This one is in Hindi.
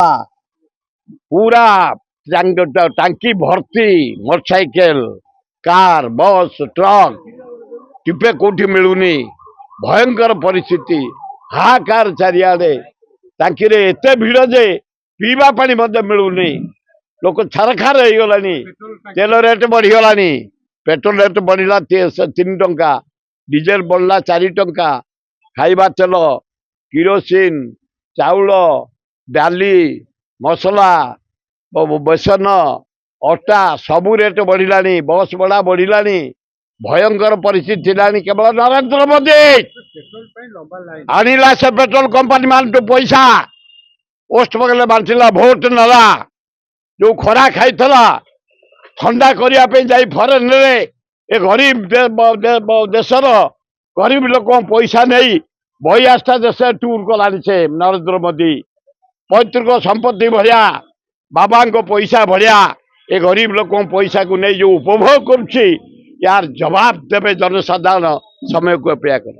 पूरा टांकी भर्ती motorcycle car bus truck Tipe कोठी मिलूनी भयंकर परिस्थिति हाहाकार चारिआडे टांकी एते भिड़ जे पीवा पानी मिलूनी लोक छारखार हो गलानी तेल रेट बढ़ीगलानी पेट्रोल रेट बढ़ला 3 टंका डीजेल बढ़ला 4 टंका खाइबा तेल किरोसिन चाउल डाली मसला बेसन अटा सबू रेट बढ़िलानी बस भड़ा बढ़िलानी भयंकर परिस्थिति थिलानी केवल नरेंद्र मोदी आनिला से पेट्रोल कंपनी मान पैसा पोस्ट बगल बांटिला भोट नला जो खरा खाई ठंडा करने फरेन रे ए गरीब देशर गरीब लोक पैसा नहीं बही आस्था देश टूर कलानी से नरेंद्र मोदी पैतृक संपत्ति भाया बाबा पैसा भाया ए गरीब लोक पैसा को नहीं जो उपभोग कर यार जवाब देवे जनसाधारण समय को अपेक्षा कर।